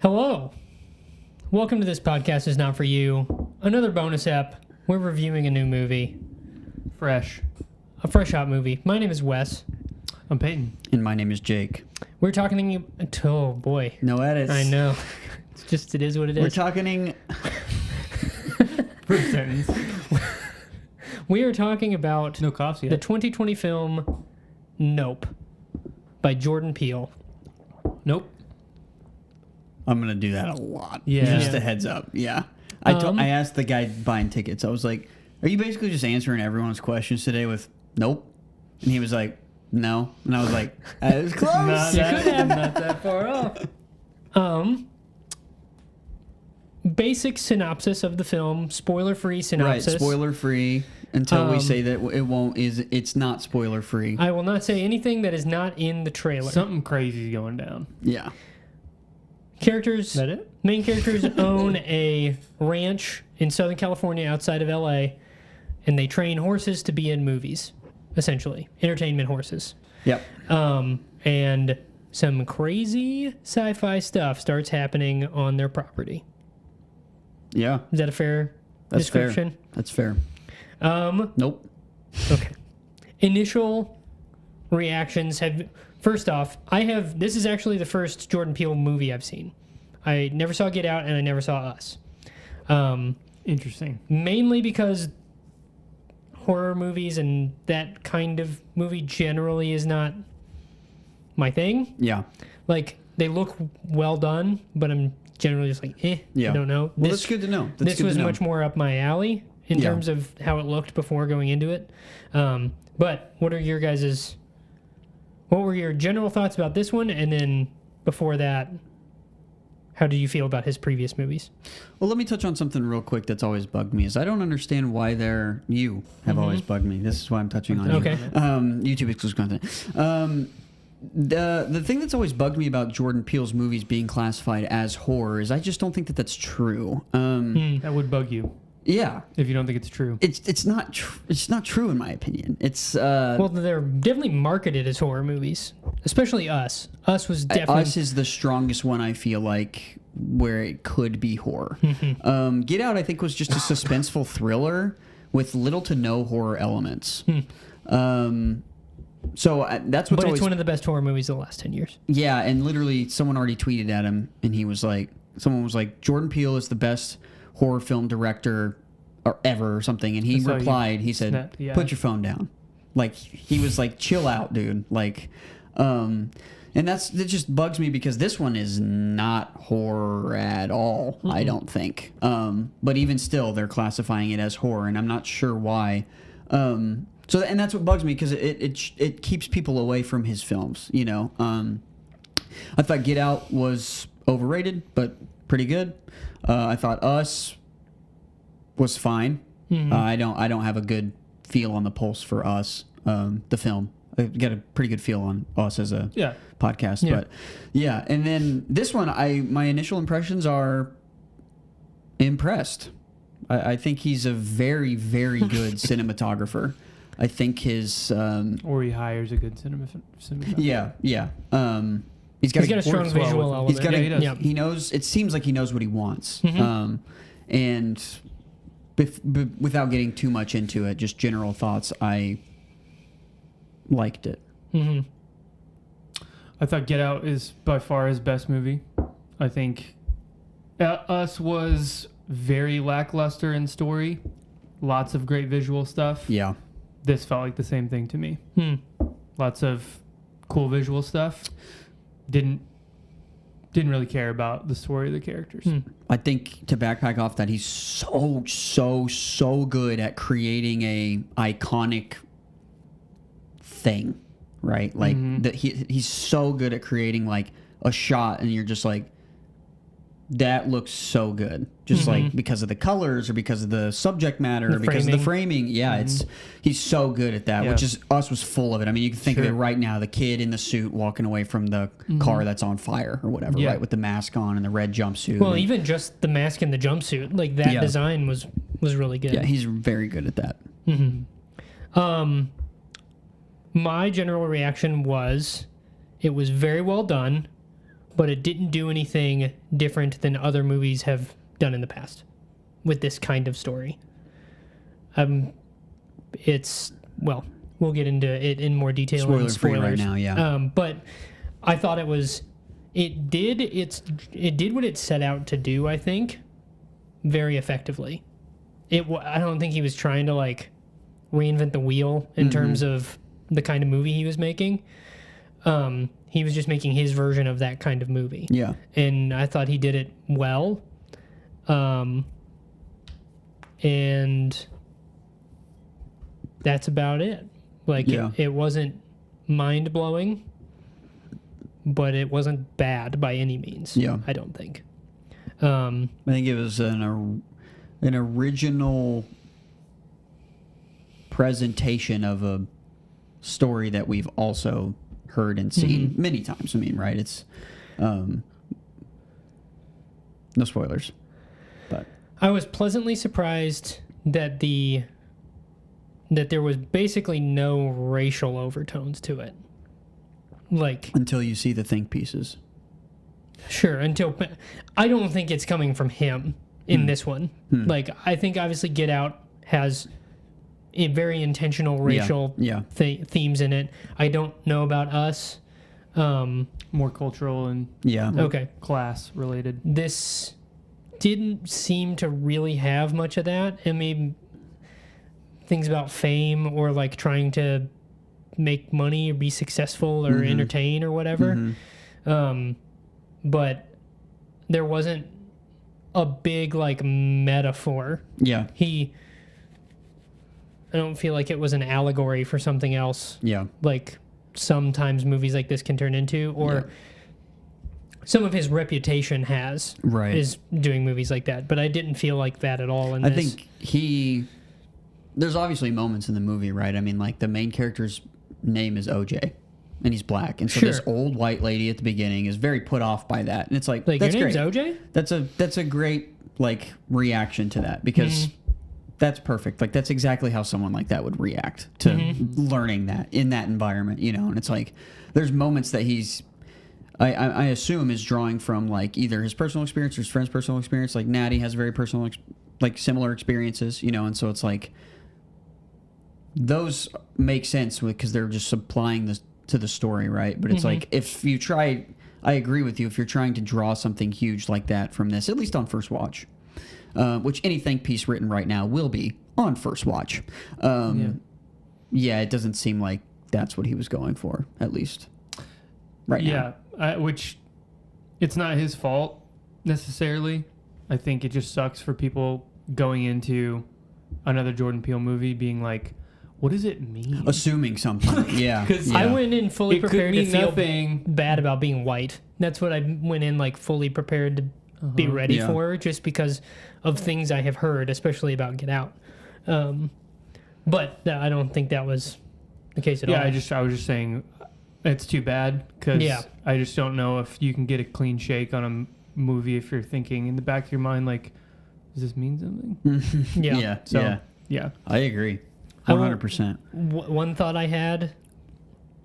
Hello. Welcome to This Podcast Is Not For You. Another bonus ep. We're reviewing a new movie. A fresh hot movie. My name is Wes. I'm Peyton. And my name is Jake. We're talking... Oh, boy. No edits. I know. It is what it is. We're talking... First sentence. We are talking about No coughs yet. the 2020 film Nope by Jordan Peele. Nope. I'm going to do that a lot. Yeah. Just a heads up. Yeah. I asked the guy buying tickets. I was like, are you basically just answering everyone's questions today with nope? And he was like, no. And I was like, that was close. Not You could have. that far off. Basic synopsis of the film. Spoiler-free Right. synopsis. Spoiler free until we say that it's not spoiler free. I will not say anything that is not in the trailer. Something crazy is going down. Yeah. Characters... Is that it? Main characters own a ranch in Southern California outside of LA, and they train horses to be in movies, essentially. Entertainment horses. Yep. And some crazy sci-fi stuff starts happening on their property. Yeah. Is that a fair That's description? fair. That's fair. Nope. Okay. Initial reactions have... First off, this is actually the first Jordan Peele movie I've seen. I never saw Get Out, and I never saw Us. Interesting. Mainly because horror movies and that kind of movie generally is not my thing. Yeah. Like, they look well done, but I'm generally just like, Yeah. I don't know. Well, that's good to know. This was much more up my alley in Yeah. terms of how it looked before going into it. But what were your general thoughts about this one? And then before that, how do you feel about his previous movies? Well, let me touch on something real quick that's always bugged me. Is I don't understand why you have always bugged me. This is why I'm touching on Okay. you. YouTube exclusive content. The thing that's always bugged me about Jordan Peele's movies being classified as horror is I just don't think that that's true. That would bug you Yeah, if you don't think it's true. it's not true in my opinion. It's Well, they're definitely marketed as horror movies, especially Us. Us was definitely... Us is the strongest one I feel like where it could be horror. Get Out I think was just a suspenseful thriller with little to no horror elements. So that's what's But always it's one of the best horror movies of the last 10 years. Yeah, and literally someone already tweeted at him, and he was like, someone was like, Jordan Peele is the best horror film director ever or something, and he That's how you replied, he said, snap- yeah. put your phone down. Like, he was like, chill out, dude. Like, and that just bugs me because this one is not horror at all, I don't think. But even still, they're classifying it as horror, and I'm not sure why. So, and that's what bugs me because it keeps people away from his films. You know, I thought Get Out was overrated, but pretty good. I thought Us was fine. I don't have a good feel on the pulse for Us, the film. I got a pretty good feel on Us as a podcast, Yeah. but yeah. And then this one, my initial impressions are impressed. I think he's a very, very good cinematographer. I think his Or he hires a good cinematographer. yeah. He's He's got a works strong well visual with- element. He's got Yeah, he does. Yeah. he knows. It seems like he knows what he wants. And without getting too much into it, just general thoughts. I liked it. I thought Get Out is by far his best movie. I think Us was very lackluster in story. Lots of great visual stuff. Yeah. This felt like the same thing to me. Lots of cool visual stuff. Didn't really care about the story of the characters. I think to backpack off that, he's so good at creating a iconic thing, right? Like he's so good at creating like a shot, and you're just like, that looks so good, just like because of the colors or because of the subject matter The or because of the framing. framing. Yeah, he's so good at that, Yeah. which is Us was full of it. I mean, you can think of it Sure. right now, the kid in the suit walking away from the car that's on fire or whatever, Yeah. right, with the mask on and the red jumpsuit. Well, and, even just the mask and the jumpsuit, like that Yeah. design was really good. yeah, he's very good at that. My general reaction was it was very well done, but it didn't do anything different than other movies have done in the past with this kind of story. It's, well, we'll get into it in more detail. Spoiler in free right spoilers. now, yeah. But I thought it did what it set out to do, I think, very effectively. I don't think he was trying to like reinvent the wheel in terms of the kind of movie he was making. He was just making his version of that kind of movie. Yeah. And I thought he did it well. And that's about it. Like, Yeah. it wasn't mind-blowing, but it wasn't bad by any means. Yeah. I don't think. I think it was an original presentation of a story that we've also heard and seen many times. I mean, right? It's no spoilers, but I was pleasantly surprised that there was basically no racial overtones to it. Like, until you see the think pieces. sure, I don't think it's coming from him in this one. Like, I think obviously Get Out has a very intentional racial Yeah. themes in it. I don't know about Us. More cultural and Yeah. Okay. class related. This didn't seem to really have much of that. I mean, things about fame or like trying to make money or be successful or entertain or whatever. But there wasn't a big like metaphor. Yeah. I don't feel like it was an allegory for something else, Yeah. like sometimes movies like this can turn into, or some of his reputation has Right. is doing movies like that. But I didn't feel like that at all in I this. think there's obviously moments in the movie, right? I mean, like the main character's name is OJ, and he's black, and so this Sure. old white lady at the beginning is very put off by that, and it's like Like, that's your name's great. OJ? That's a great like reaction to that because that's perfect. Like that's exactly how someone like that would react to learning that in that environment, you know. And it's like there's moments that I assume is drawing from like either his personal experience or his friend's personal experience. Like Natty has very personal, like similar experiences, you know, and so it's like those make sense because they're just supplying this to the story, right? But it's like if you try, I agree with you. If you're trying to draw something huge like that from this, at least on first watch, which any think piece written right now will be on first watch. Yeah, it doesn't seem like that's what he was going for, at least right now. Which it's not his fault necessarily. I think it just sucks for people going into another Jordan Peele movie being like, what does it mean? Assuming something, yeah. 'Cause yeah. I went in fully It could prepared to mean feel nothing. bad about being white. That's what I went in like fully prepared to be ready Yeah. for, just because of things I have heard, especially about Get Out. But I don't think that was the case at all. I was just saying it's too bad because Yeah. I just don't know if you can get a clean shake on a movie if you're thinking in the back of your mind like, does this mean something? Yeah. Yeah, So yeah. I agree. I will- 100%. One thought I had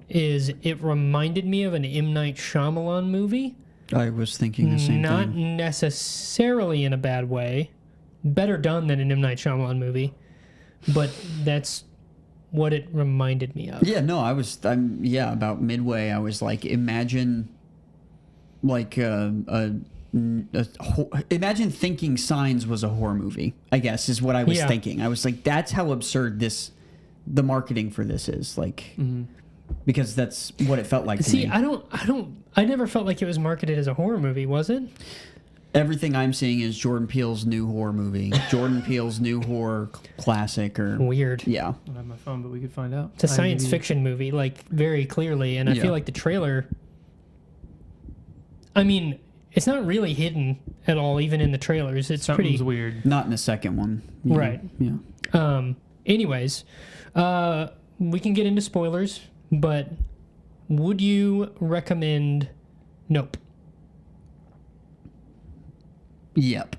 is it reminded me of an M. Night Shyamalan movie. I was thinking the same Not thing. necessarily in a bad way. Better done than an M. Night Shyamalan movie. But that's what it reminded me of. Yeah, no, about midway, I was like, imagine like imagine thinking Signs was a horror movie, I guess, is what I was Yeah. thinking. I was like, that's how absurd the marketing for this is. Like, because that's what it felt like to See, me. I never felt like it was marketed as a horror movie, was it? Everything I'm seeing is Jordan Peele's new horror movie, Jordan Peele's new horror classic, or Weird. yeah, I don't have my phone, but we could find out. It's a science IMDb. fiction movie, like, very clearly. And I Yeah. feel like the trailer, I mean, it's not really hidden at all, even in the trailers. It's Something's pretty... weird. not in the second one, you know? Right. Yeah, Anyways, we can get into spoilers, but would you recommend Nope? yep,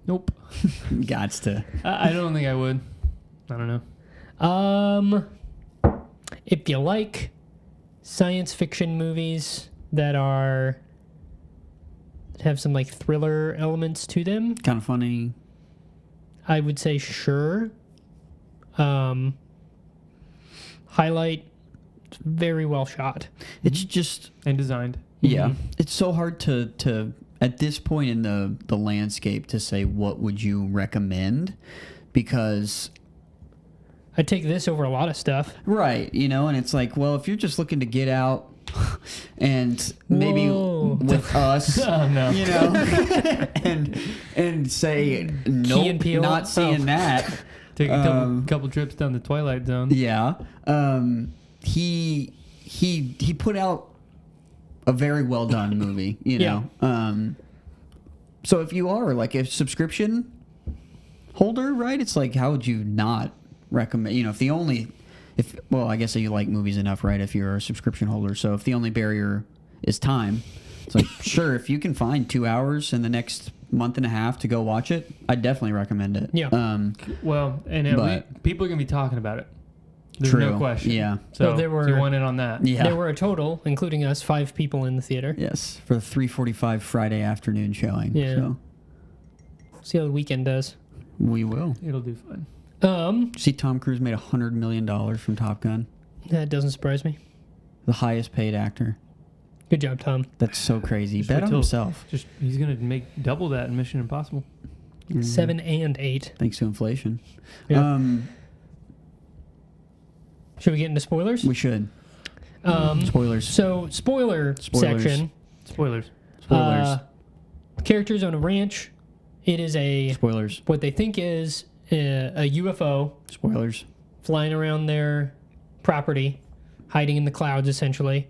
Nope. gots to. I don't think I would. I don't know. If you like science fiction movies that have some like thriller elements to them, Kind of funny. I would say sure. Highlight, it's very well shot. It's just And designed. yeah. Mhm. It's so hard to at this point in the landscape to say what would you recommend, because I'd take this over a lot of stuff. right, and it's like, well, if you're just looking to get out and maybe Whoa. with us, Oh, no. and say and nope, Peele? not seeing that. Take a couple trips down the Twilight Zone. Yeah. He put out a very well done movie, Yeah. So if you are like a subscription holder, right? It's like, how would you not recommend, well, I guess you like movies enough, right? If you're a subscription holder. So if the only barrier is time, it's like, sure, if you can find 2 hours in the next month and a half to go watch it, I'd definitely recommend it. Yeah. Well, and people are going to be talking about it. There's True. no question. Yeah. So Well, there if you were- want in on that. Yeah. There were a total, including us, 5 people in the theater. Yes, for the 3:45 Friday afternoon showing. Yeah. So See how the weekend does. we will. It'll do fine. See, Tom Cruise made $100 million from Top Gun, That doesn't surprise me. the highest paid actor. Good job, Tom. That's so crazy. Just Bet wait on till- himself. Just he's going to make double that in Mission Impossible. 7 and 8. Thanks to inflation. Yeah. Should we get into spoilers? We should. Spoilers. So, spoiler Spoilers. section. Spoilers. Spoilers. Characters on a ranch. It is Spoilers. what they think is a UFO Spoilers. flying around their property, hiding in the clouds, essentially.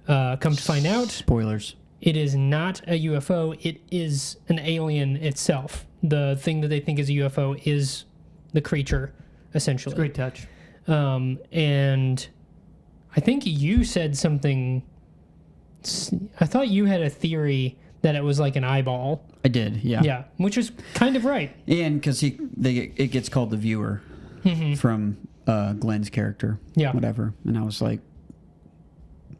Come to find out, Spoilers. it is not a UFO. It is an alien itself. The thing that they think is a UFO is the creature, essentially. It's a great touch. And I think you said something. I thought you had a theory that it was like an eyeball. I did. Yeah. Yeah, which is kind of right. And because it gets called the viewer from Glenn's character. Yeah. Whatever. And I was like,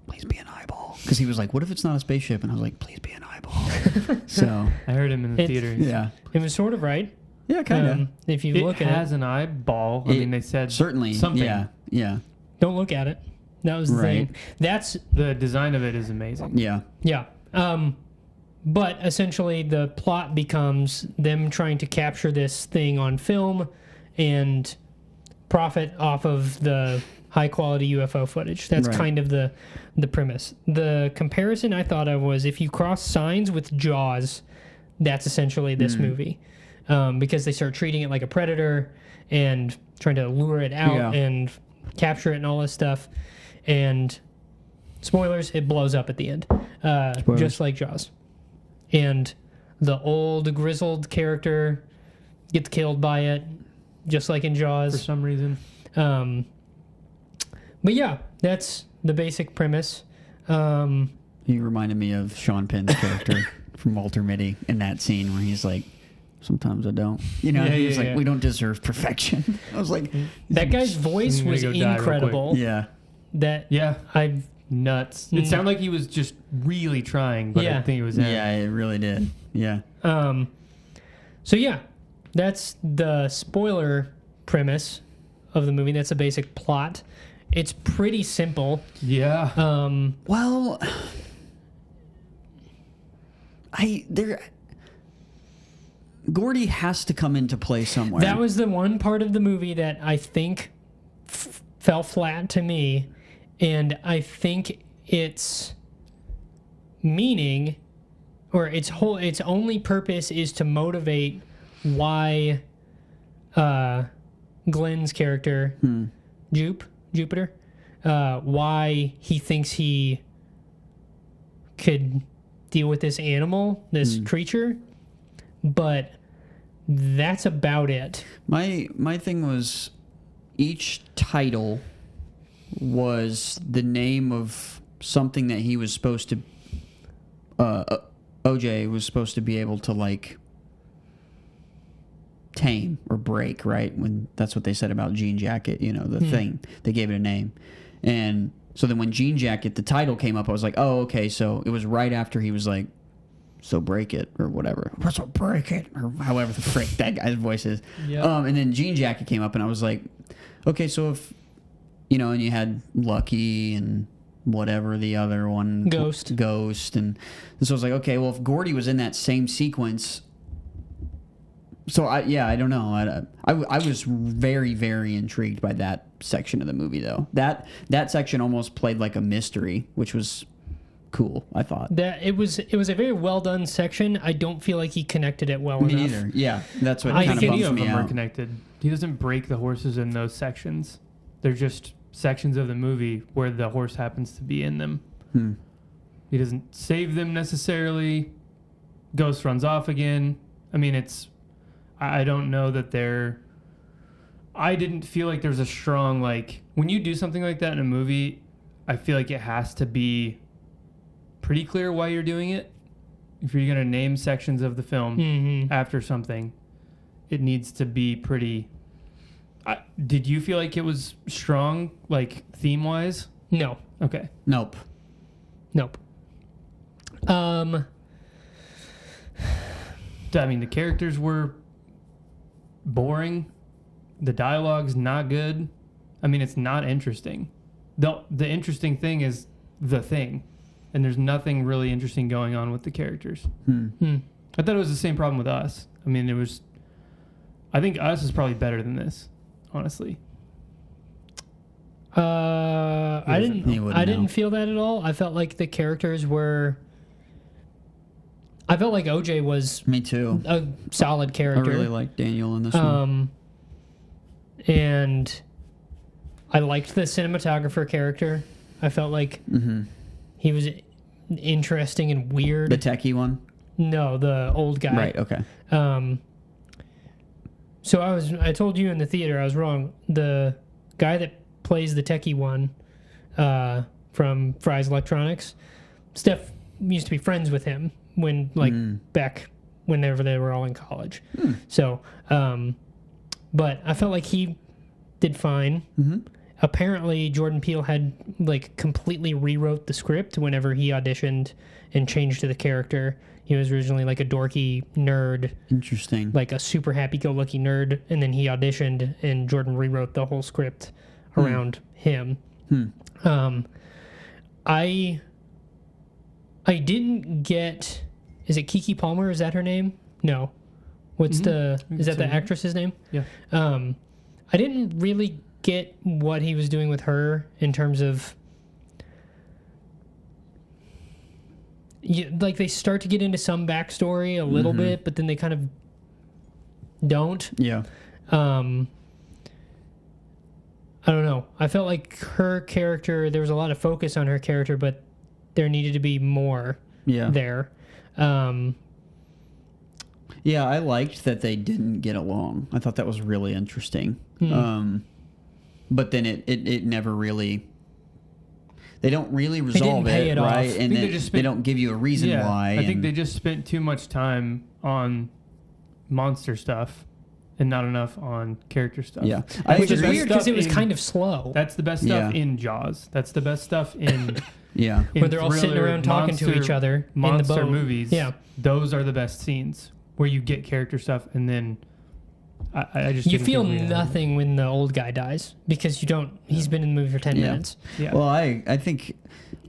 please be an eyeball. Because he was like, what if it's not a spaceship? And I was like, please be an eyeball. So I heard him in the It's- theater. yeah. It was sort of right. Yeah, kind of. If you It look at has it, an eyeball. I mean, they said Certainly. something. Yeah. Yeah. don't look at it. That was the Right. thing. That's The design of it is amazing. Yeah. yeah. But essentially, the plot becomes them trying to capture this thing on film and profit off of the high quality UFO footage. That's Right. kind of the premise. The comparison I thought of was if you cross Signs with Jaws, that's essentially this movie, because they start treating it like a predator and trying to lure it out Yeah. and capture it and all this stuff. And spoilers, it blows up at the end, just like Jaws. And the old grizzled character gets killed by it, just like in For Jaws. some reason. But yeah, that's the basic premise. He reminded me of Sean Penn's character from Walter Mitty in that scene where he's like, sometimes I don't. Yeah, he was yeah, like, yeah. we don't deserve perfection. I was like, That guy's voice I'm gonna was go die real quick. incredible. yeah. That Yeah. I Nuts. It sounded like he was just really trying, but Yeah. I think it was him. Yeah, it really did. Yeah. so yeah, that's the spoiler premise of the movie. That's the basic plot. It's pretty simple. Yeah. Well, Gordy has to come into play somewhere. That was the one part of the movie that I think fell flat to me, and I think its meaning or its only purpose is to motivate why Glenn's character Jupiter why he thinks he could deal with this animal, this creature, but that's about it. My thing was each title was the name of something that he was supposed to OJ was supposed to be able to like tame or break, right? When that's what they said about Jean Jacket, the thing. They gave it a name. And So then when Jean Jacket, the title came up, I was like, oh, okay. So it was right after he was like, so break it or whatever. So break it or however the frick that guy's voice is. Yep. And then Jean Jacket came up and I was like, okay, so if, and you had Lucky and whatever the other one. Ghost. And so I was like, okay, well, if Gordy was in that same sequence. So I don't know. I was very, very intrigued by that section of the movie though. That section almost played like a mystery, which was cool, I thought. That it was a very well done section. I don't feel like he connected it well Me enough. neither. Yeah, that's what I kind think of any bums of me them are out. connected. He doesn't break the horses in those sections. They're just sections of the movie where the horse happens to be in them. He doesn't save them necessarily. Ghost runs off again. I mean, I don't know that I didn't feel like there's a strong, like, when you do something like that in a movie, I feel like it has to be pretty clear why you're doing it. If you're going to name sections of the film after something, it needs to be pretty... did you feel like it was strong, like, theme-wise? No. Okay. Nope. I mean, the characters were boring. The dialogue's not good. I mean, it's not interesting. The interesting thing is the thing. And there's nothing really interesting going on with the characters. I thought it was the same problem with Us. I mean, I think Us is probably better than this, honestly. I didn't feel that at all. I felt like the characters were... I felt like OJ was Me too. a solid I character. really liked Daniel in this one. And I liked the cinematographer character. I felt like he was interesting and weird. The techie one? No, the old guy. Right, okay. So I told you in the theater I was wrong. The guy that plays the techie one from Fry's Electronics, Steph used to be friends with him when back whenever they were all in college. So, but I felt like he did fine. Apparently, Jordan Peele had like completely rewrote the script whenever he auditioned and changed to the character. He was originally like a dorky nerd, Interesting. like a super happy-go-lucky nerd, and then he auditioned and Jordan rewrote the whole script around him. I didn't get... Is it Kiki Palmer? Is that her name? No. Is that the actress's name? Yeah. I didn't really get what he was doing with her in terms of... like, they start to get into some backstory a little bit, but then they kind of don't. Yeah. I don't know. I felt like her character, there was a lot of focus on her character, but there needed to be more there. Yeah, I liked that they didn't get along. I thought that was really interesting. But then it never really... They don't really resolve pay it off. right? I And think then they they don't give you a reason why. I think they just spent too much time on monster stuff and not enough on character stuff. Yeah. Which is the best weird because stuff it was in- kind of slow. That's the best stuff Yeah. in Jaws. That's the best stuff in... Yeah. in Where they're all sitting thriller, around talking to monster- each other in the monster boat. movies. Yeah. Those are the best scenes where you get character stuff and then I just You didn't feel get real. nothing when the old guy dies because you don't... He's been in the movie for 10 Yeah. minutes. Yeah. Well, I think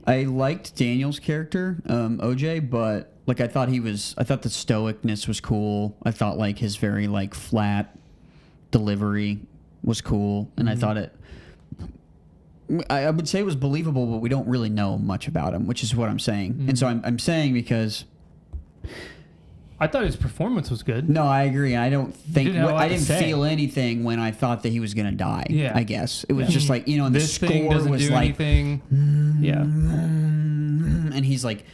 I liked Daniel's character, OJ, but like I thought the stoicness was cool. I thought like his very like flat delivery was cool, and I thought I would say it was believable, but we don't really know much about him, which is what I'm saying. And so I'm saying because I thought his performance was good. no, I agree. I don't think didn't have a lot I to didn't say. feel anything when I thought that he was going to die. Yeah. I guess it was just like and This the thing score doesn't was do like anything. Yeah. and he's like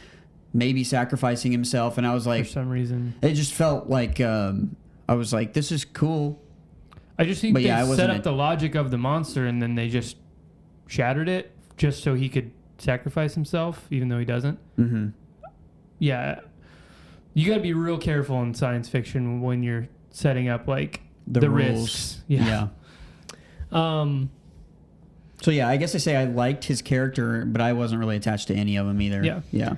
maybe sacrificing himself, and I was For like, some reason. it just felt like I was like, this is cool. I just think But they yeah, I set wasn't up the logic of the monster and then they just shattered it just so he could sacrifice himself, even though he doesn't. Mm-hmm. Yeah. You got to be real careful in science fiction when you're setting up like The rules. risks. Yeah. So yeah, I guess I say I liked his character, but I wasn't really attached to any of them either. Yeah. Yeah.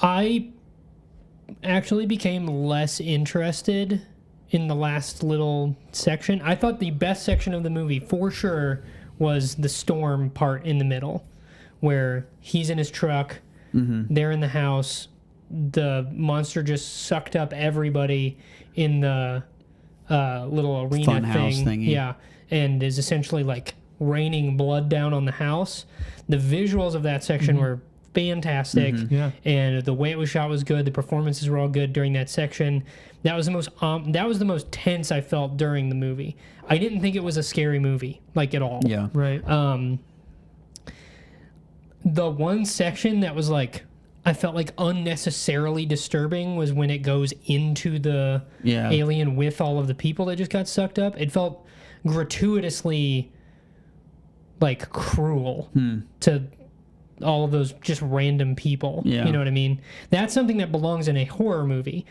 I actually became less interested in the last little section. I thought the best section of the movie, for sure, was the storm part in the middle, where he's in his truck, they're in the house, the monster just sucked up everybody in the little arena Fun house thingy. Yeah, and is essentially like raining blood down on the house. The visuals of that section were fantastic, Yeah. and the way it was shot was good. The performances were all good during that section. That was the most tense I felt during the movie. I didn't think it was a scary movie, like, at all. Yeah. Right. The one section that was like, I felt like unnecessarily disturbing was when it goes into the Yeah. alien with all of the people that just got sucked up. It felt gratuitously like cruel to all of those just random people. Yeah. You know what I mean? That's something that belongs in a horror movie.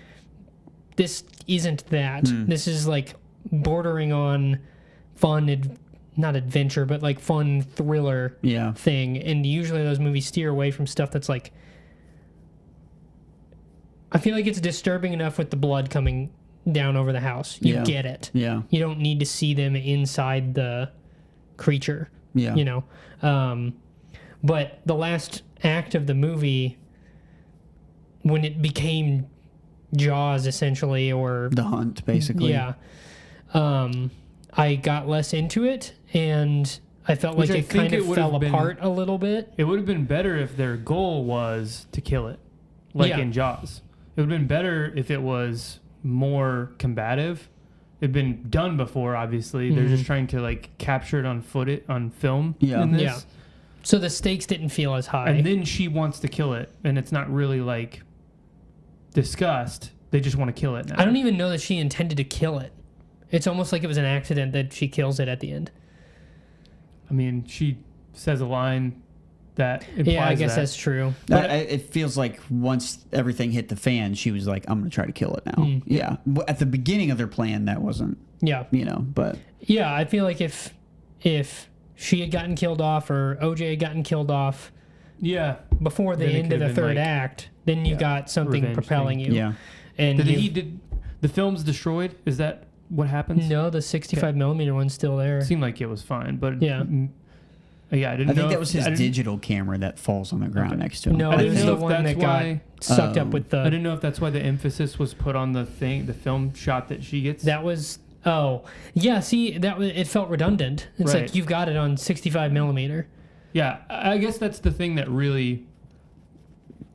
This isn't that. This is like bordering on fun, not adventure, but like fun thriller Yeah. thing. And usually those movies steer away from stuff that's like, I feel like it's disturbing enough with the blood coming down over the house. You Yeah. get it. Yeah. You don't need to see them inside the creature. Yeah. You know, but the last act of the movie, when it became Jaws essentially, or The Hunt, basically. yeah, I got less into it, and I felt Which like I it think kind of it would fell have been- apart a little bit. It would have been better if their goal was to kill it, like Yeah. in Jaws. It would have been better if it was more combative. It'd been done before, obviously. They're just trying to like capture it on film. Yeah. In this. Yeah. So the stakes didn't feel as high. And then she wants to kill it, and it's not really like discussed. They just want to kill it now. I don't even know that she intended to kill it. It's almost like it was an accident that she kills it at the end. I mean, she says a line that implies Yeah, I guess that. that's true. It feels like once everything hit the fan, she was like, I'm going to try to kill it now. Yeah. At the beginning of their plan, that wasn't, Yeah. but Yeah, I feel like if she had gotten killed off or OJ had gotten killed off Yeah. before the Then it end of could the have been third like- act, then you got something revenge propelling thing. you. yeah. And Did the film's destroyed? Is that what happens? No, the 65 millimeter one's still there. It seemed like it was fine, but Yeah. Yeah, I didn't I know. think that was his I didn't- digital camera that falls on the ground next to him. No, I it didn't was know the if one that's that why. got sucked up with I the. didn't know if that's why the emphasis was put on the film shot that she gets. That was. Oh, yeah. See, it felt redundant. It's Right. like you've got it on 65 millimeter. Yeah, I guess that's the thing that really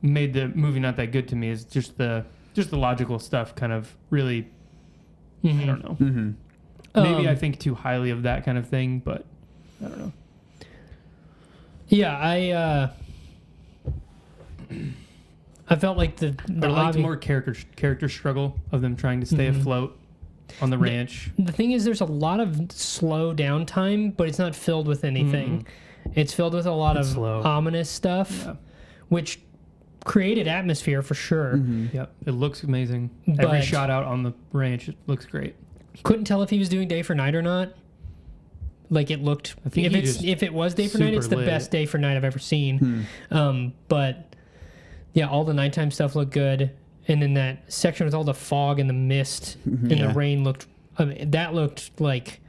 made the movie not that good to me is just the logical stuff kind of really. I don't know. Mm-hmm. Maybe I think too highly of that kind of thing, but I don't know. Yeah, I felt like the I liked obvi- more character struggle of them trying to stay afloat on the ranch. The thing is, there's a lot of slow downtime, but it's not filled with anything. It's filled with a lot It's of slow. ominous stuff, Yeah. which created atmosphere for sure. Yep, it looks amazing. Every But- shot out on the ranch, it looks great. Couldn't tell if he was doing day for night or not. Like it looked. I think If it was day for night, super it's the lit. best day for night I've ever seen. But yeah, all the nighttime stuff looked good, and then that section with all the fog and the mist and Yeah. the rain looked. That looked like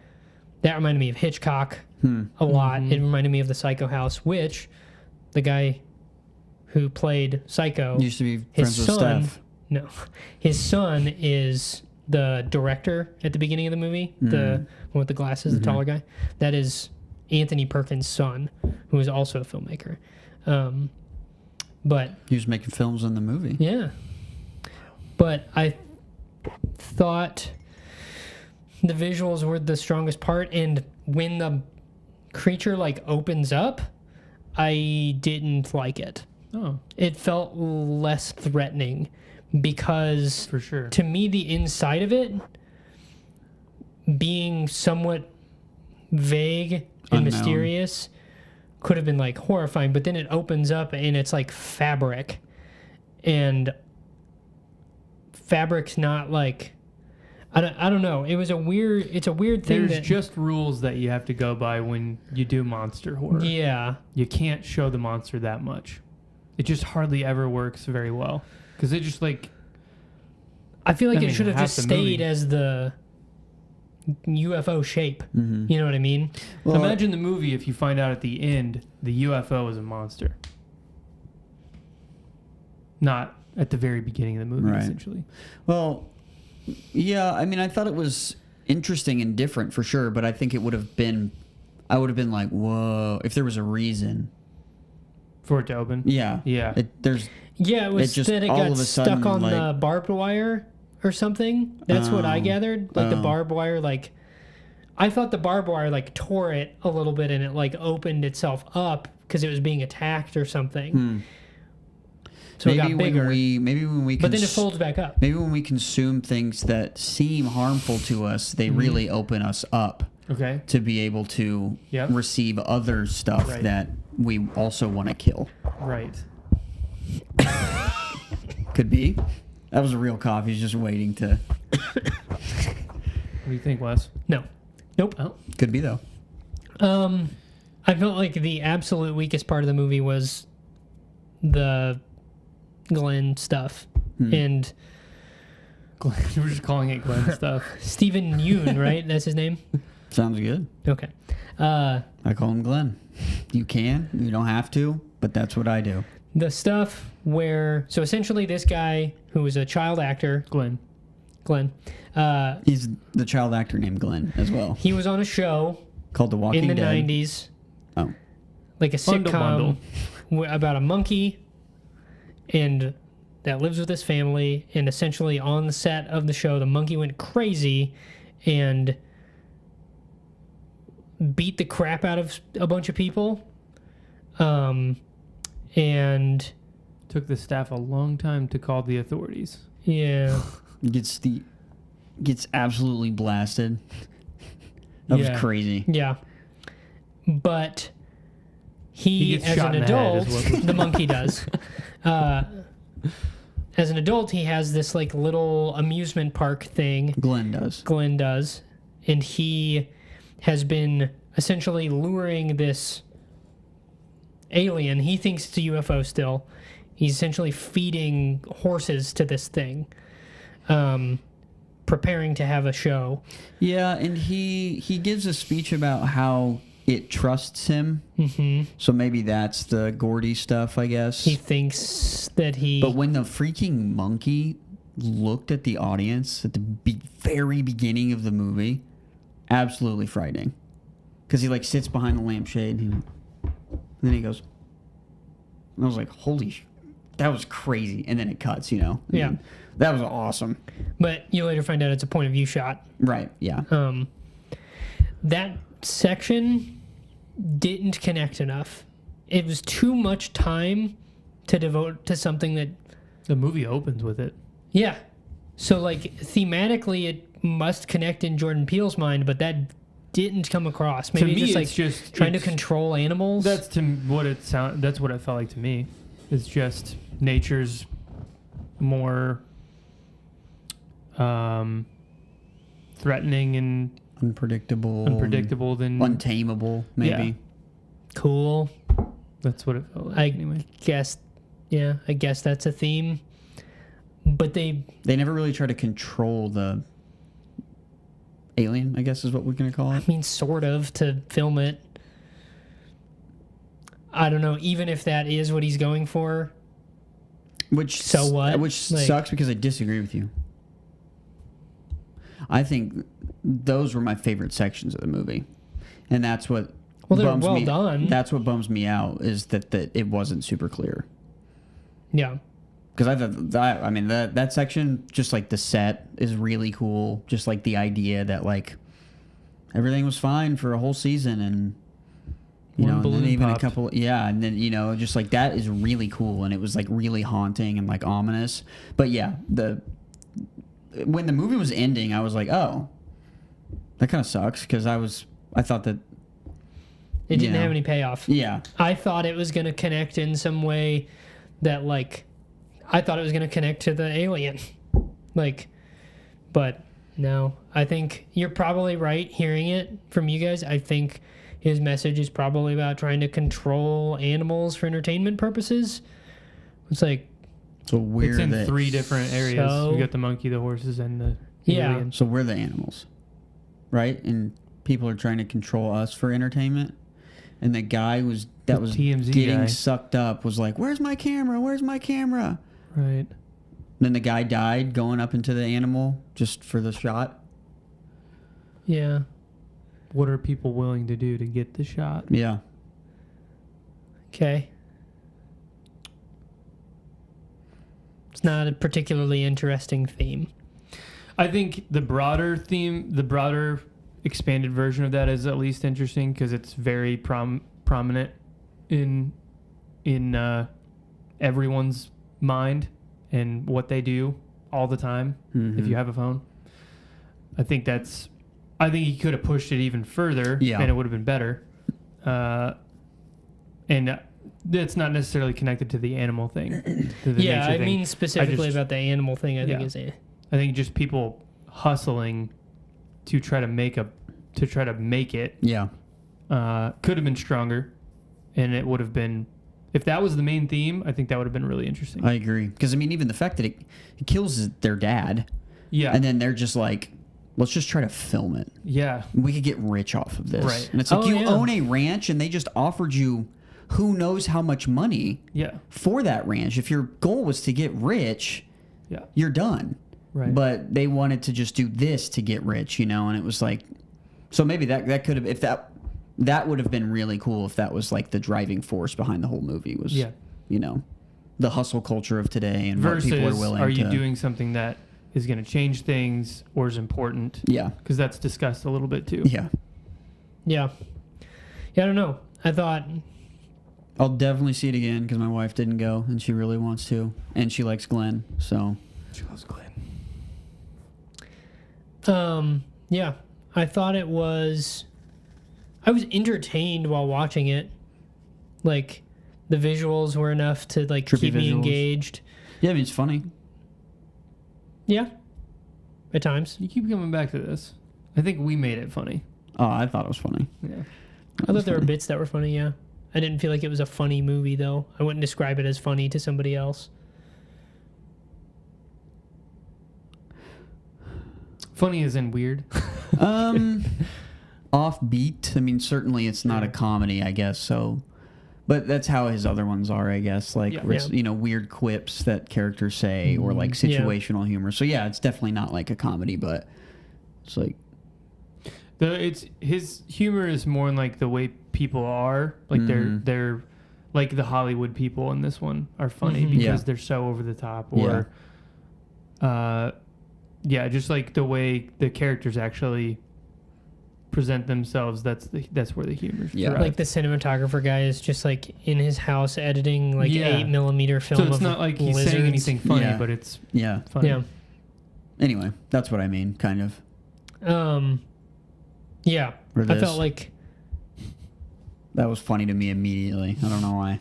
that reminded me of Hitchcock a lot. It reminded me of the Psycho House, which the guy who played Psycho, Used to be his friends with son, Steph. no, his son is the director at the beginning of the movie, the one with the glasses, the taller guy. That is Anthony Perkins' son, who is also a filmmaker. But He was making films in the movie. yeah, but I thought the visuals were the strongest part, and when the creature like opens up, I didn't like it. Oh, It felt less threatening because for sure. to me the inside of it being somewhat vague and Unknown. mysterious could have been like horrifying, but then it opens up and it's like fabric, and fabric's not like, I don't know. It's a weird thing. There's just rules that you have to go by when you do monster horror. Yeah. You can't show the monster that much. It just hardly ever works very well. Because it just like... I feel like I it mean, should have half just the stayed movie. as the UFO shape. Mm-hmm. You know what I mean? Well, Imagine the movie if you find out at the end the UFO is a monster. Not at the very beginning of the movie, Right. essentially. Well, yeah, I mean, I thought it was interesting and different for sure, but I think it would have been, I would have been like, whoa, if there was a reason. For it to open. Yeah. Yeah. There's, Yeah, it was It just that it all got of a stuck sudden, on the like- barbed wire or something. That's what I Oh. gathered. Like the Oh. barbed wire, like I thought the barbed wire like tore it a little bit and it like opened itself up because it was being attacked or something. So it got bigger. maybe when we but then it folds back up. maybe when we consume things that seem harmful to us, they Mm-hmm. really open us up Okay. to be able to Yep. receive other stuff Right. that we also want to kill. Right. Could be. That was a real cough. He's just waiting to. What do you think, Wes? No. Nope. Oh. Could be though. I felt like the absolute weakest part of the movie was the Glenn stuff. And Glenn, we're just calling it Glenn stuff. Stephen Yeun, right? That's his name? Sounds good. Okay. I call him Glenn. You can. You don't have to, but that's what I do. The stuff where, so essentially this guy who was a child actor, Glenn. Glenn, He's the child actor named Glenn as well, he was on a show called The Walking in the Dead. 90s, Oh, like a Bundle, sitcom about a monkey and that lives with his family. And essentially on the set of the show, the monkey went crazy and beat the crap out of a bunch of people. And Took the staff a long time to call the authorities. yeah, gets absolutely blasted. That Yeah. was crazy. yeah. But He he gets as shot an in the head, adult, is what we're the monkey does. As an adult, he has this like little amusement park thing. Glenn does. Glenn does, and he has been essentially luring this alien. He thinks it's a UFO still. He's essentially feeding horses to this thing, preparing to have a show. Yeah, and he gives a speech about how it trusts him. Hmm. So maybe that's the Gordy stuff, I guess. He thinks that he. But when the freaking monkey looked at the audience at the very beginning of the movie, absolutely frightening. Because he like sits behind the lampshade and then he goes, and I was like, holy that was crazy. And then it cuts, you know? Yeah. And that was awesome. But you later find out it's a point of view shot. Right, yeah. That section didn't connect enough. It was too much time to devote to something that, The movie opens with it. yeah. So like thematically, it must connect in Jordan Peele's mind, but that didn't come across. Maybe to me, just like it's just trying to it's- control animals. That's what it sound. That's what it felt like to me. It's just nature's more threatening and Unpredictable. than Untamable, maybe. Yeah. cool. That's what it felt like. I anyway, guess, yeah, I guess that's a theme. But they, They never really try to control the alien, I guess is what we're going to call it. I mean, sort of, to film it. I don't know, even if that is what he's going for. Which So what? Which Like- sucks because I disagree with you. I think those were my favorite sections of the movie, and that's what Well, they're bums well me. done. That's what bums me out is that it wasn't super clear. Yeah. Because I thought that section, just like the set, is really cool. Just like the idea that like everything was fine for a whole season, and One and then balloon even popped. a couple, and then just like that is really cool, and it was like really haunting and like ominous. But yeah, when the movie was ending, I was like, oh, that kind of sucks because I thought that It didn't Yeah. have any payoff. yeah, I thought it was going to connect in some way that, like, I thought it was going to connect to the alien. Like, but No, I think you're probably right hearing it from you guys. I think his message is probably about trying to control animals for entertainment purposes. It's like, So we're It's in the 3 different areas. So- You got the monkey, the horses, and the Yeah. alien. So we're the animals, right? And people are trying to control us for entertainment. And the guy was TMZ getting guy. sucked up was like, "Where's my camera? Where's my camera?" Right. Then the guy died going up into the animal just for the shot. yeah, What are people willing to do to get the shot? Yeah. okay. It's not a particularly interesting theme. I think the broader theme, the broader expanded version of that is at least interesting because it's very prominent in everyone's mind and what they do all the time. Mhm. If you have a phone, I think he could have pushed it even further, Yeah. and it would have been better. And that's not necessarily connected to the animal thing. To the Yeah, nature I thing. mean specifically about the animal thing. I think Yeah. is a I think just people hustling to try to make it Yeah. could have been stronger, and it would have been, if that was the main theme, I think that would have been really interesting. I agree. Because, I mean, even the fact that it kills their dad, Yeah, and then they're just like, let's just try to film it. yeah, We could get rich off of this. Right. And it's like, Oh, you yeah. own a ranch, and they just offered you who knows how much money yeah, for that ranch. If your goal was to get rich, yeah, you're done. right. But they wanted to just do this to get rich, and it was like, so maybe that could have, if that would have been really cool if that was like the driving force behind the whole movie was, Yeah. The hustle culture of today and what people are Versus, willing are to. you doing something that is going to change things or is important? Yeah. Because that's discussed a little bit too. Yeah. yeah. I don't know. I thought I'll definitely see it again because my wife didn't go and she really wants to. And she likes Glenn. So, She loves Glenn. yeah, I thought it was. I was entertained while watching it. Like, the visuals were enough to like Trippy keep me visuals. engaged. yeah, I mean, it's funny. Yeah, at times. You keep coming back to this. I think we made it funny. Oh, I thought it was funny. Yeah. I thought there were bits that were funny. Yeah, I didn't feel like it was a funny movie though. I wouldn't describe it as funny to somebody else. Funny as in weird. Offbeat. I mean, certainly it's not a comedy, I guess. So, but that's how his other ones are, I guess. Like, Yeah. where it's, weird quips that characters say or like Yeah. situational humor. So, yeah, it's definitely not like a comedy, but it's like, His humor is more in like the way people are. Like Mhm. they're like the Hollywood people in this one are funny Mhm. because Yeah. they're so over the top. Or just like the way the characters actually present themselves. That's where the humor. Yeah. Like the cinematographer guy is just like in his house editing like Yeah. 8mm film. So it's of not like he's lizards. saying anything funny, Yeah. but it's yeah. funny. Yeah. Anyway, that's what I mean, kind of. Yeah. Or I this. felt like That was funny to me immediately. I don't know why.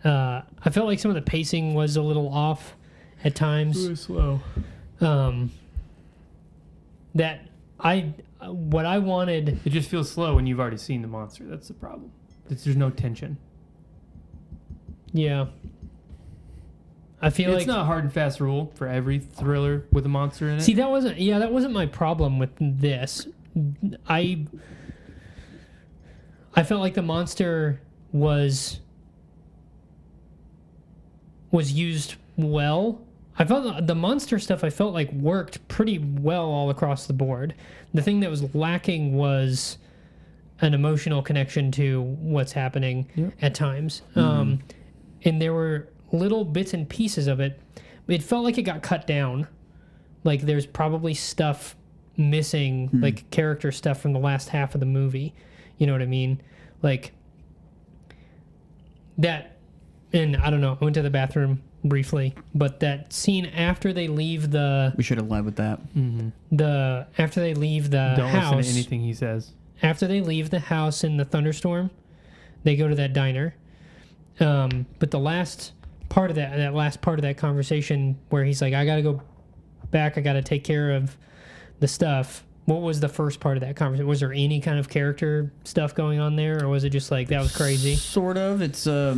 I felt like some of the pacing was a little off at times. slow. What I wanted. It just feels slow when you've already seen the monster. That's the problem. There's no tension. Yeah. I feel It's like not a hard and fast rule for every thriller with a monster in it. see that wasn't my problem with this. I felt like the monster was used well. I felt the monster stuff I felt like worked pretty well all across the board. The thing that was lacking was an emotional connection to what's happening Yep. at times. And there were little bits and pieces of it. It felt like it got cut down. Like there's probably stuff missing, like character stuff from the last half of the movie. You know what I mean? Like that. And I don't know. I went to the bathroom briefly, but that scene after they leave We should have led with that. after they leave the Don't house, listen to anything he says. after they leave the house in the thunderstorm, they go to that diner. But the last part of that last part of that conversation where he's like, I got to go back, I got to take care of the stuff, what was the first part of that conversation? Was there any kind of character stuff going on there, or was it just like that was crazy? Sort of. It's a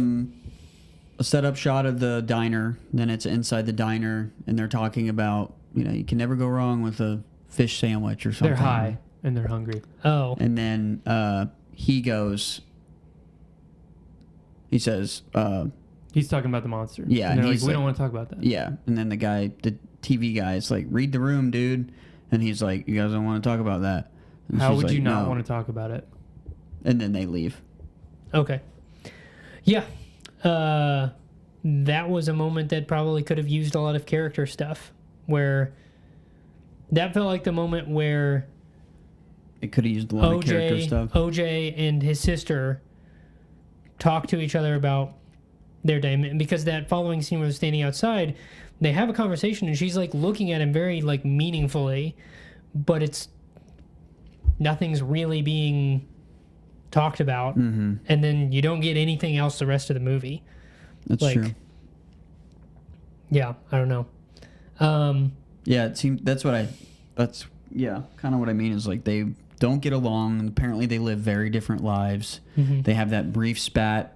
setup shot of the diner. Then it's inside the diner, and they're talking about, you know, you can never go wrong with a fish sandwich or something. They're high and they're hungry. Oh, And then he says, He's talking about the monster. Yeah, and and they're he's like, we like- don't want to talk about that. yeah. And then the TV guy is like, read the room, dude. And he's like, you guys don't want to talk about that. And How she's would you like, not "No." want to talk about it? And then they leave. okay. Yeah. That was a moment that probably could have used a lot of character stuff, where that felt like the moment where It could have used a lot of character stuff. OJ and his sister talk to each other about their day, because that following scene where they're standing outside, they have a conversation and she's like looking at him very like meaningfully, but it's nothing's really being talked about, and then you don't get anything else the rest of the movie. That's like- true. Yeah, I don't know. Yeah, it seems that's kind of what I mean is like they don't get along, and apparently they live very different lives. Mhm. They have that brief spat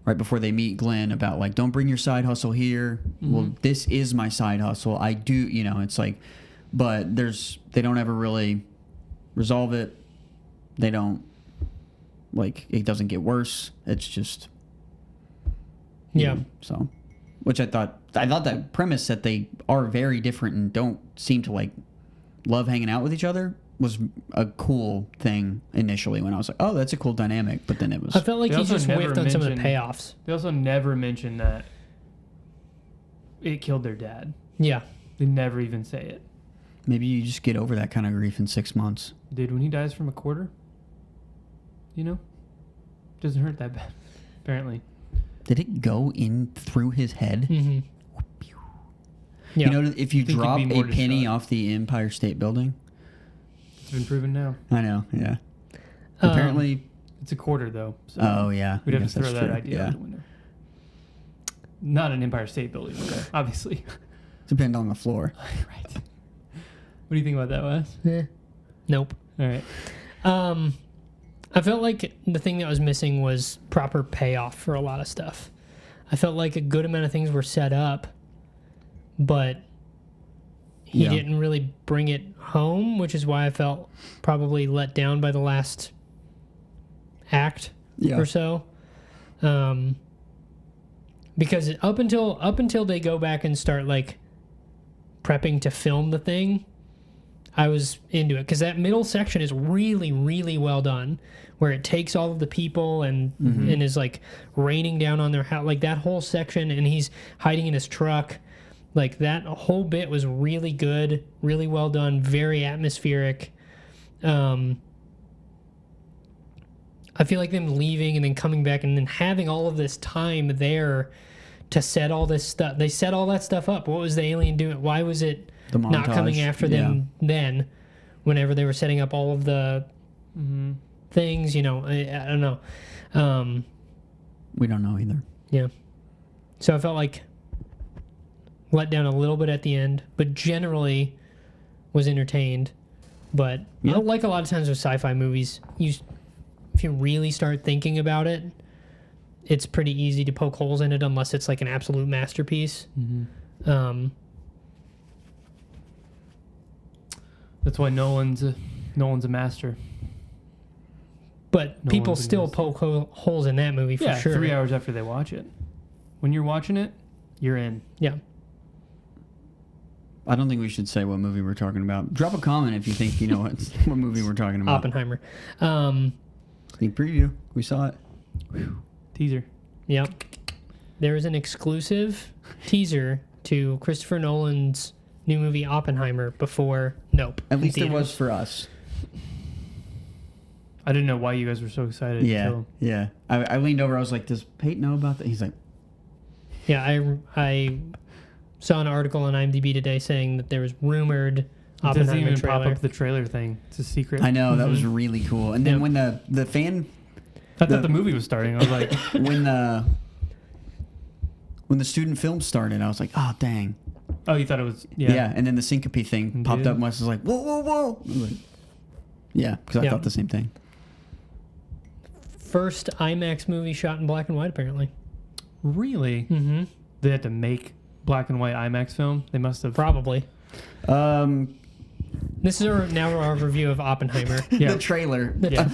right before they meet Glenn about like, don't bring your side hustle here. Well, this is my side hustle. I do, you know, it's like, but they don't ever really resolve it. They don't, like, it doesn't get worse. It's just, you Yeah. know, so, which I thought that premise that they are very different and don't seem to like love hanging out with each other was a cool thing initially when I was like, oh, that's a cool dynamic. But then it was, I felt like They he also just never whiffed on some of the mentioned- payoffs. They also never mention that it killed their dad. Yeah. They never even say it. maybe you just get over that kind of grief in 6 months. Dude, when he dies from a quarter, you know, doesn't hurt that bad, apparently. Did it go in through his head? Mm-hmm. Yeah. You know, if you I think you'd drop be a more penny distraught. off the Empire State Building, It's been proven now. I know, yeah. Um, Apparently, It's a quarter, though. So oh yeah, we'd I have guess to throw that's that true. idea Yeah, out the window. Not an Empire State Building, though, obviously. depend on the floor. Right. What do you think about that, Wes? Nope. All right. I felt like the thing that was missing was proper payoff for a lot of stuff. I felt like a good amount of things were set up, but he Yeah. didn't really bring it home, which is why I felt probably let down by the last act Yeah. or so. Because up until they go back and start like prepping to film the thing, I was into it, because that middle section is really, really well done, where it takes all of the people and is like raining down on their house, like that whole section, and he's hiding in his truck. Like that whole bit was really good, really well done, very atmospheric. I feel like them leaving and then coming back and then having all of this time there to set all this stuff. They set all that stuff up. What was the alien doing? Why was it The not coming montage, after them then, whenever they were setting up all of the things? You know, I don't know. We don't know either. Yeah. So I felt like let down a little bit at the end, but generally was entertained. But Yeah. like a lot of times with sci-fi movies, if you really start thinking about it, it's pretty easy to poke holes in it unless it's like an absolute masterpiece. That's why Nolan's a master. But No people one's still against poke holes in that movie for Yeah, sure. 3 hours after they watch it. When you're watching it, you're in. Yeah. I don't think we should say what movie we're talking about. Drop a comment if you think you know what movie we're talking about. Oppenheimer. Sneak preview. We saw it. Teaser. Yep. There is an exclusive teaser to Christopher Nolan's new movie Oppenheimer before Nope. At in least it theaters. was for us. I didn't know why you guys were so excited. Yeah, Until, yeah. I leaned over. I was like, "Does Peyton know about that?" He's like, Yeah, I saw an article on IMDb today saying that there was rumored it doesn't Oppenheimer even trailer. pop up the trailer thing. It's a secret. "I know that was really cool." And then Yeah. when the fan I thought the movie was starting. I was like, when the student film started, I was like, "Oh dang!" Oh, you thought it was Yeah. And then the syncope thing popped up and Wes was like, whoa, whoa, whoa. I was like, yeah, because I Yeah. thought the same thing. First IMAX movie shot in black and white, apparently. Really? Mm-hmm. They had to make black and white IMAX film. They must have. Probably. Um, This is now our review of Oppenheimer. Yeah. The trailer. Yeah.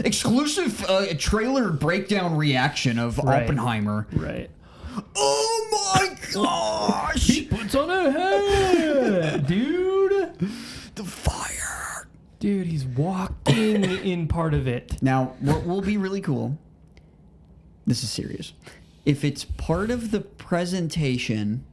Exclusive trailer breakdown reaction of Right. Oppenheimer. Right. Oh my gosh! Puts on a head, dude. The fire. Dude, he's walking in part of it. Now, what will be really cool, this is serious. If it's part of the presentation,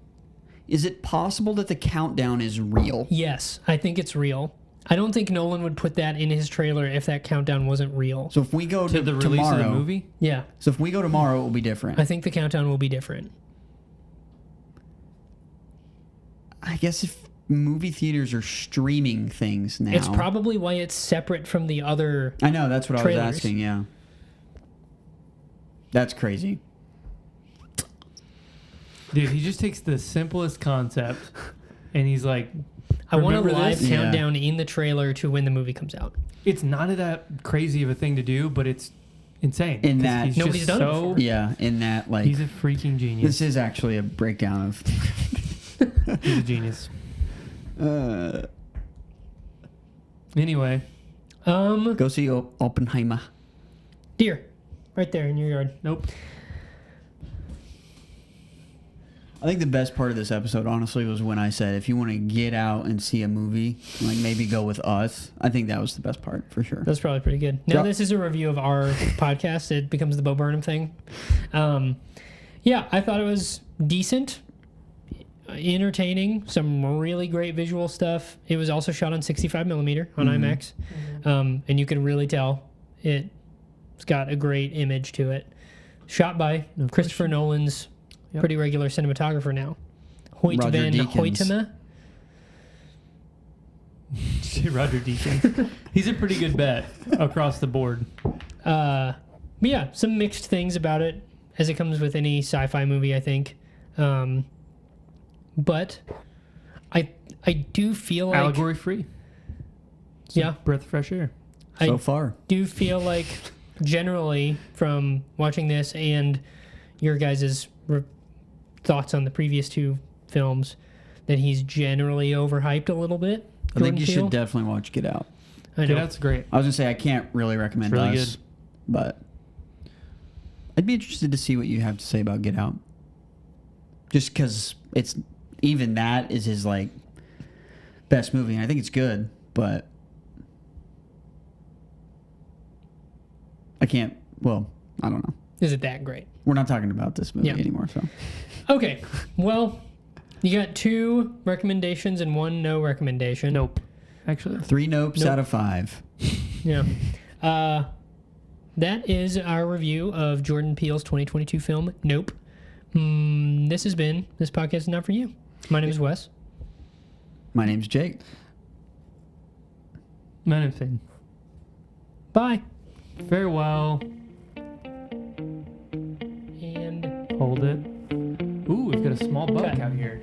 is it possible that the countdown is real? Yes, I think it's real. I don't think Nolan would put that in his trailer if that countdown wasn't real. So if we go To the release tomorrow, of the movie? Yeah, So if we go tomorrow, it will be different. I think the countdown will be different. I guess if movie theaters are streaming things now. It's probably why it's separate from the other. I know, that's what I trailers. was asking, yeah. That's crazy. Dude, he just takes the simplest concept and he's like, I want a remember live this? Yeah. countdown in the trailer to when the movie comes out. it's not that crazy of a thing to do, but it's insane. In 'Cause that- he's Nobody's just done it so, before. Yeah, in that, like, He's a freaking genius. this is actually a breakdown of. He's a genius. uh, Anyway, go see Oppenheimer. Deer, right there in your yard. nope. I think the best part of this episode, honestly, was when I said, if you want to get out and see a movie, like maybe go with us. I think that was the best part, for sure. That's probably pretty good. Now Drop- this is a review of our podcast. It becomes the Bo Burnham thing. Yeah, I thought it was decent, entertaining, some really great visual stuff. It was also shot on 65 millimeter on IMAX, and you can really tell it's got a great image to it. Shot by No Christopher Nolan's Yep. pretty regular cinematographer now, Hoyt Roger van Deakins. Hoytema. Roger Deakins. He's a pretty good bet across the board. But yeah, some mixed things about it, as it comes with any sci-fi movie, I think. But I do feel like Allegory free. It's a Yeah. breath of fresh air. I So far. do feel like generally from watching this and your guys' thoughts on the previous two films that he's generally overhyped a little bit. I think Jordan you Peele. should definitely watch Get Out. I Yeah, know. that's great. I was going to say, I can't really recommend It's really us, but I'd be interested to see what you have to say about Get Out. Just because it's, even that is his, like, best movie. And I think it's good, but I can't, well, I don't know. Is it that great? We're not talking about this movie Yeah. anymore, so. Okay. Well, you got 2 recommendations and 1 no recommendation. Nope. Actually, 3 nopes Nope. out of 5. Yeah. That is our review of Jordan Peele's 2022 film, Nope. This podcast is not for you. My name is Wes. My name's Jake. man, anything. Bye. Farewell. And Hold it. Ooh, we've got a small buck Okay. out here.